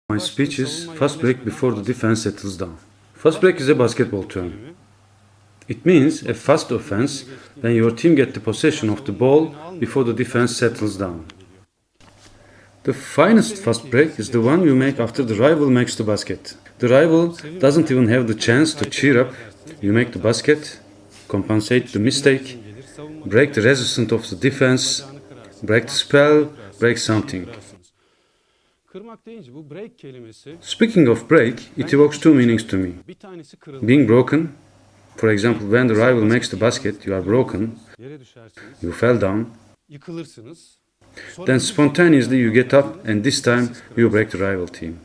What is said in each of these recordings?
My speech is fast break before the defense settles down. Fast break is a basketball term. It means a fast offense when your team gets the possession of the ball before the defense settles down. The finest fast break is the one you make after the rival makes the basket. The rival doesn't even have the chance to cheer up. You make the basket, compensate the mistake, break the resistance of the defense, break the spell, break something. Speaking of break, it evokes two meanings to me. Being broken, for example, when the rival makes the basket, you are broken, you fell down. Then spontaneously you get up and this time you break the rival team.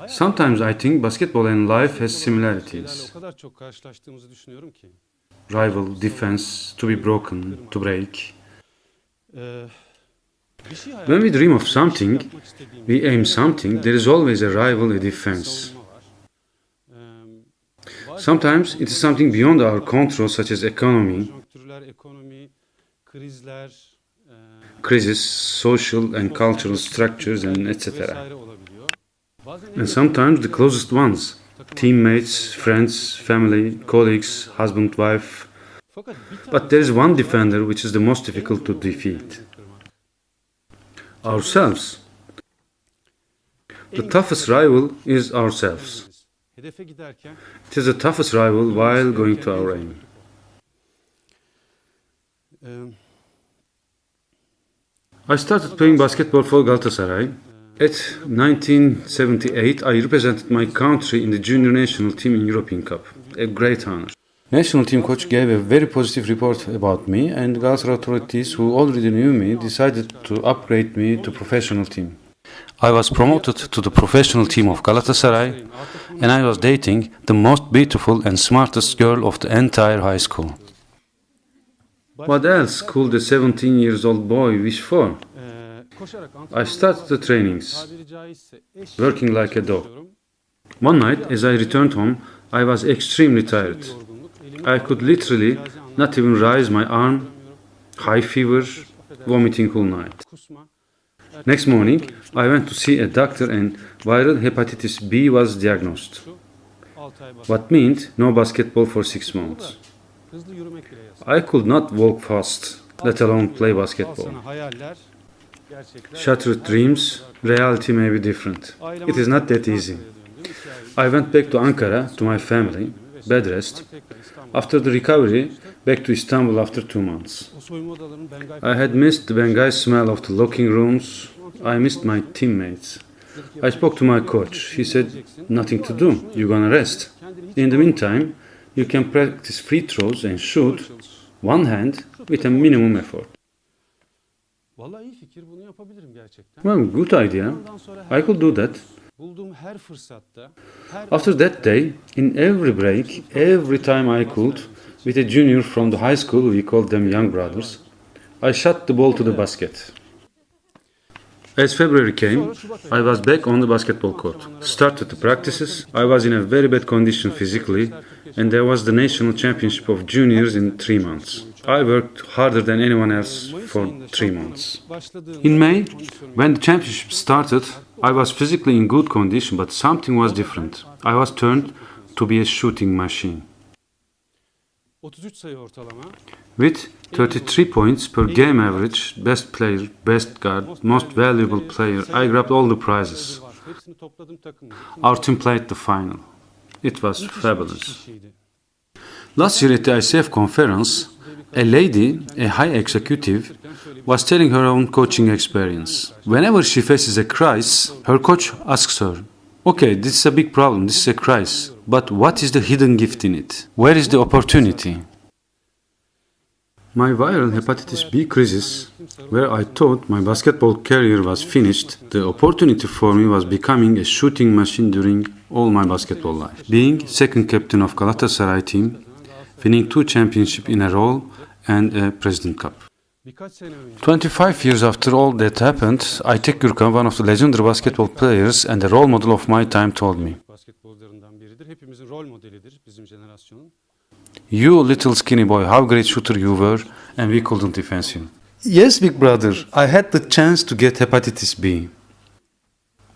Sometimes I think basketball and life has similarities. Rival, defense, to be broken, to break. When we dream of something, we aim something, there is always a rival, a defense. Sometimes it is something beyond our control, such as economy, crisis, social and cultural structures, and etc. And sometimes the closest ones, teammates, friends, family, colleagues, husband, wife. But there is one defender which is the most difficult to defeat. Ourselves. The toughest rival is ourselves. It is the toughest rival while going to our aim. I started playing basketball for Galatasaray. At 1978, I represented my country in the junior national team in European Cup. A great honor. National team coach gave a very positive report about me, and Galatasaray authorities, who already knew me, decided to upgrade me to professional team. I was promoted to the professional team of Galatasaray, and I was dating the most beautiful and smartest girl of the entire high school. What else could a 17-year-old boy wish for? I started the trainings, working like a dog. One night, as I returned home, I was extremely tired. I could literally not even raise my arm, high fever, vomiting all night. Next morning, I went to see a doctor and viral hepatitis B was diagnosed. What meant no basketball for 6 months. I could not walk fast, let alone play basketball. Shattered dreams, reality may be different. It is not that easy. I went back to Ankara, to my family, bed rest. After the recovery, back to Istanbul after 2 months. I had missed the Bengali smell of the locker rooms. I missed my teammates. I spoke to my coach. He said, nothing to do, you're gonna rest. In the meantime, you can practice free throws and shoot one hand with a minimum effort. Well, good idea. I could do that. After that day, in every break, every time I could, with a junior from the high school, we called them young brothers, I shot the ball to the basket. As February came, I was back on the basketball court. Started the practices. I was in a very bad condition physically, and there was the national championship of juniors in 3 months. I worked harder than anyone else for 3 months. In May, when the championship started, I was physically in good condition, but something was different. I was turned to be a shooting machine. With 33 points per game average, best player, best guard, most valuable player, I grabbed all the prizes. Our team played the final. It was fabulous. Last year at the ICF conference, a lady, a high executive, was telling her own coaching experience. Whenever she faces a crisis, her coach asks her, okay, this is a big problem, this is a crisis, but what is the hidden gift in it? Where is the opportunity? My viral hepatitis B crisis, where I thought my basketball career was finished, the opportunity for me was becoming a shooting machine during all my basketball life. Being second captain of Galatasaray team, winning 2 championships in a row, and a President Cup. 25 years after all that happened, Aytek Gürkan, one of the legendary basketball players and a role model of my time, told me, "You little skinny boy, how great shooter you were, and we couldn't defend you." Yes, big brother, I had the chance to get hepatitis B.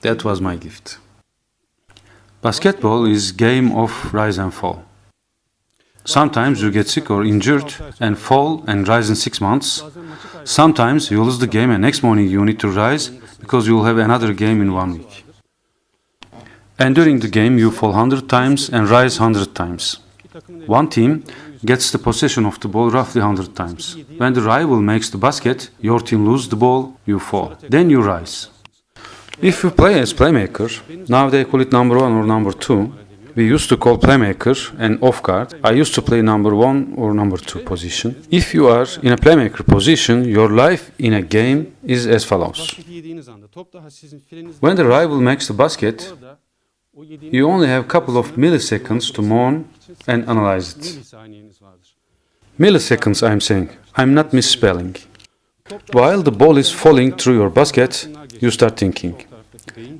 That was my gift. Basketball is game of rise and fall. Sometimes you get sick or injured and fall and rise in 6 months. Sometimes you lose the game and next morning you need to rise because you will have another game in 1 week. And during the game you fall 100 times and rise 100 times. One team gets the possession of the ball roughly 100 times. When the rival makes the basket, your team loses the ball, you fall. Then you rise. If you play as playmaker, now they call it number 1 or number 2. We used to call playmaker and off guard. I used to play number 1 or number 2 position. If you are in a playmaker position, your life in a game is as follows. When the rival makes the basket, you only have a couple of milliseconds to mourn and analyze it. Milliseconds, I'm saying. I'm not misspelling. While the ball is falling through your basket, you start thinking.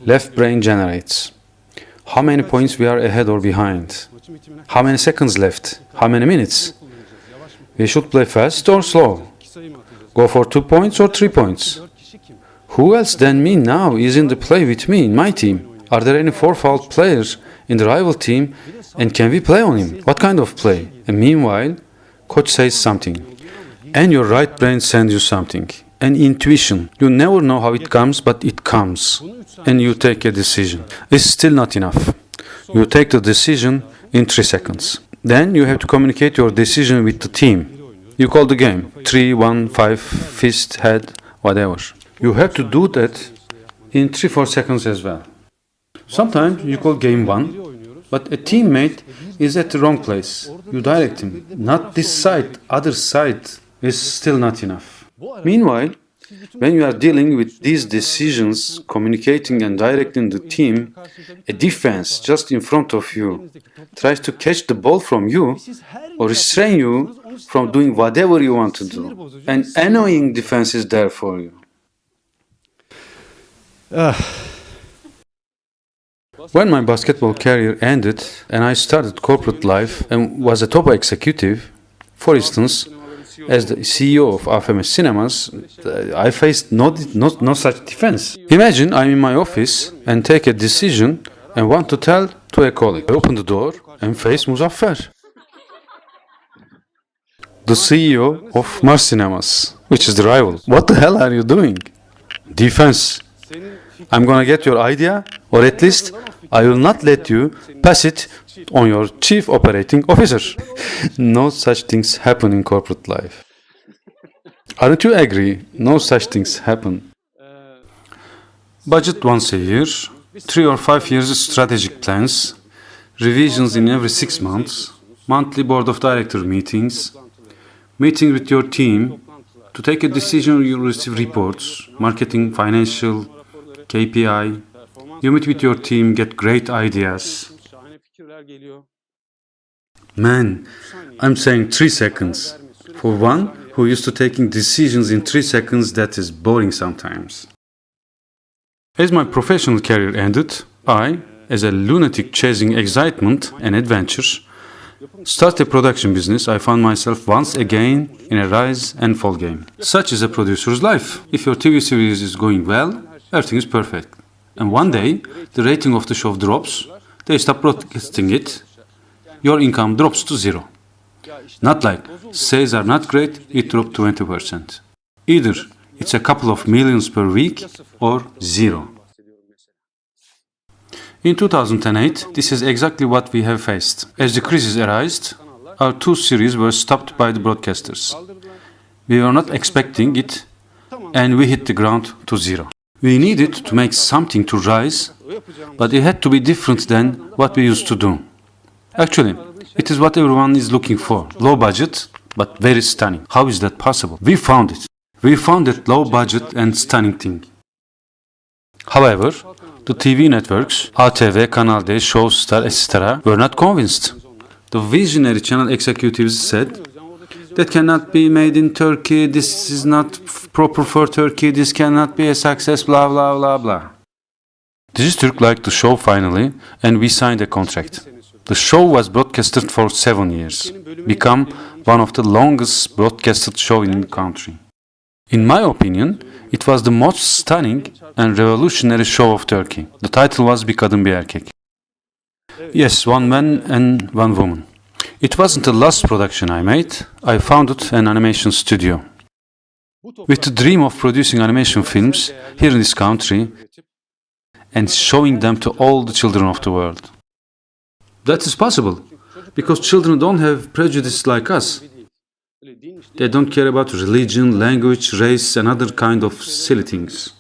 Left brain generates. How many points we are ahead or behind? How many seconds left? How many minutes? We should play fast or slow? Go for 2 points or 3 points? Who else than me now is in the play with me in my team? Are there any foul players in the rival team and can we play on him? What kind of play? And meanwhile, coach says something and your right brain sends you something. An intuition. You never know how it comes, but it comes. And you take a decision. It's still not enough. You take the decision in 3 seconds. Then you have to communicate your decision with the team. You call the game. 3, 1, 5, fist, head, whatever. You have to do that in 3-4 seconds as well. Sometimes you call game 1, but a teammate is at the wrong place. You direct him. Not this side, other side is still not enough. Meanwhile, when you are dealing with these decisions, communicating and directing the team, a defense just in front of you tries to catch the ball from you or restrain you from doing whatever you want to do. An annoying defense is there for you. When my basketball career ended and I started corporate life and was a top executive, for instance, as the CEO of AFM Cinemas, I faced no such defense. Imagine I'm in my office and take a decision and want to tell to a colleague. I open the door and face Muzaffer, the CEO of Mars Cinemas, which is the rival. What the hell are you doing? Defense. I'm gonna get your idea, or at least I will not let you pass it on your chief operating officer. No such things happen in corporate life. Aren't you agree? No such things happen. Budget once a year, 3 or 5 years strategic plans, revisions in every 6 months, monthly board of director meetings, meeting with your team. To take a decision, you receive reports, marketing, financial, KPI. You meet with your team, get great ideas. Man, I'm saying 3 seconds. For one who used to taking decisions in 3 seconds, that is boring sometimes. As my professional career ended, I, as a lunatic chasing excitement and adventure, started a production business. I found myself once again in a rise and fall game. Such is a producer's life. If your TV series is going well, everything is perfect. And one day, the rating of the show drops, they stop broadcasting it, your income drops to 0. Not like, sales are not great, it dropped 20%. Either it's a couple of millions per week or 0. In 2008, this is exactly what we have faced. As the crisis arose, our 2 series were stopped by the broadcasters. We were not expecting it, and we hit the ground to 0. We needed to make something to rise, but it had to be different than what we used to do. Actually, it is what everyone is looking for. Low budget, but very stunning. How is that possible? We found it. We found that low budget and stunning thing. However, the TV networks, ATV, Kanal D, Showstar, etc. were not convinced. The visionary channel executives said, that cannot be made in Turkey, this is not proper for Turkey, this cannot be a success, blah blah blah blah. Dijitürk liked the show finally, and we signed a contract. The show was broadcasted for 7 years, become one of the longest broadcasted show in the country. In my opinion, it was the most stunning and revolutionary show of Turkey. The title was Bir Kadın Bir Erkek. Yes, one man and one woman. It wasn't the last production I made. I founded an animation studio. With the dream of producing animation films here in this country and showing them to all the children of the world. That is possible, because children don't have prejudice like us. They don't care about religion, language, race, and other kind of silly things.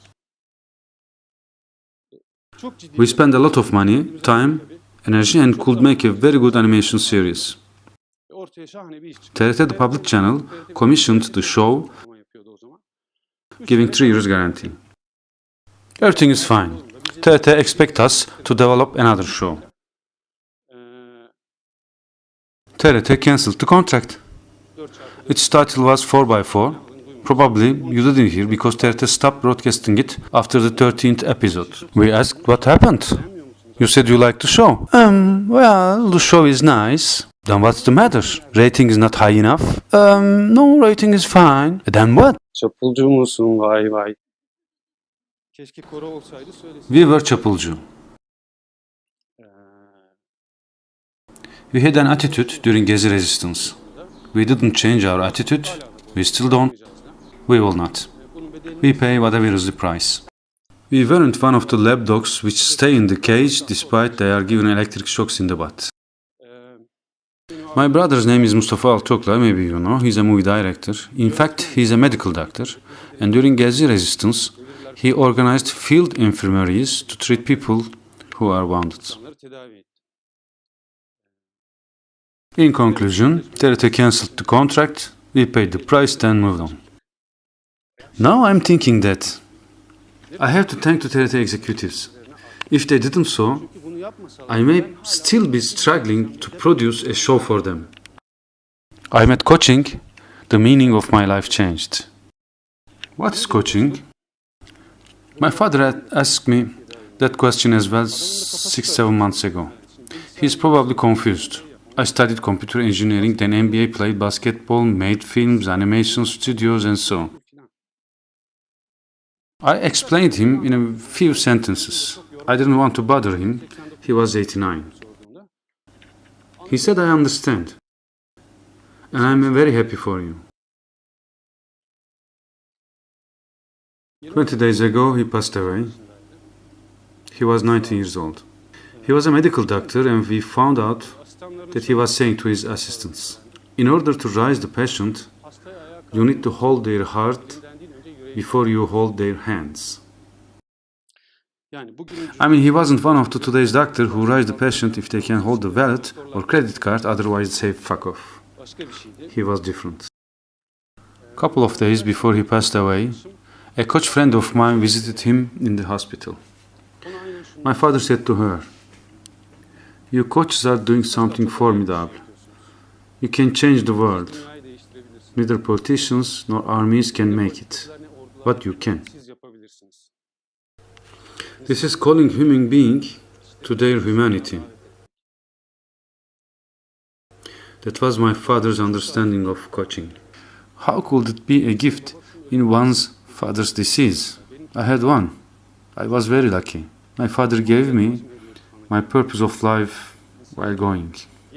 We spend a lot of money, time, energy, and could make a very good animation series. TRT, the public channel, commissioned the show, giving 3 years guarantee. Everything is fine. TRT expect us to develop another show. TRT cancelled the contract. Its title was 4x4. Probably you didn't hear because TRT stopped broadcasting it after the 13th episode. We asked what happened. You said you liked the show. Well, the show is nice. Then what's the matter? Rating is not high enough? No, rating is fine. Then what? Çapulcu musun? Vay vay. Keşke koro olsaydı söylesin. We were çapulcu. We had an attitude during Gezi resistance. We didn't change our attitude. We still don't. We will not. We pay whatever is the price. We weren't one of the lab dogs which stay in the cage despite they are given electric shocks in the butt. My brother's name is Mustafa Altioklar, maybe you know. He's a movie director. In fact, he's a medical doctor. And during Gezi resistance, he organized field infirmaries to treat people who are wounded. In conclusion, TRT cancelled the contract, we paid the price, then moved on. Now I'm thinking that I have to thank the TRT executives. If they didn't so, I may still be struggling to produce a show for them. I'm at coaching. The meaning of my life changed. What is coaching? My father had asked me that question as well 6-7 months ago. He's probably confused. I studied computer engineering, then MBA, played basketball, made films, animation studios, and so on. I explained him in a few sentences. I didn't want to bother him. He was 89. He said, I understand. And I'm very happy for you. 20 days ago, he passed away. He was 90 years old. He was a medical doctor, and we found out that he was saying to his assistants, in order to raise the patient, you need to hold their heart before you hold their hands. I mean, he wasn't one of today's doctors who raise the patient if they can hold the wallet or credit card, otherwise say fuck off. He was different. A couple of days before he passed away, a coach friend of mine visited him in the hospital. My father said to her, you coaches are doing something formidable. You can change the world. Neither politicians nor armies can make it, but you can. This is calling human being to their humanity. That was my father's understanding of coaching. How could it be a gift in one's father's disease? I had one. I was very lucky. My father gave me my purpose of life while going.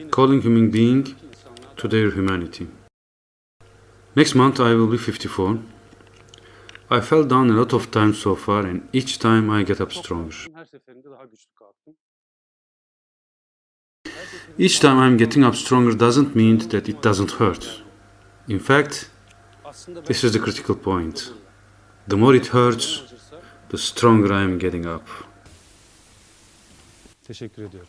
Calling human being to their humanity. Next month I will be 54. I fell down a lot of times so far, and each time I get up stronger. Each time I'm getting up stronger doesn't mean that it doesn't hurt. In fact, this is the critical point. The more it hurts, the stronger I am getting up. Teşekkür ediyorum.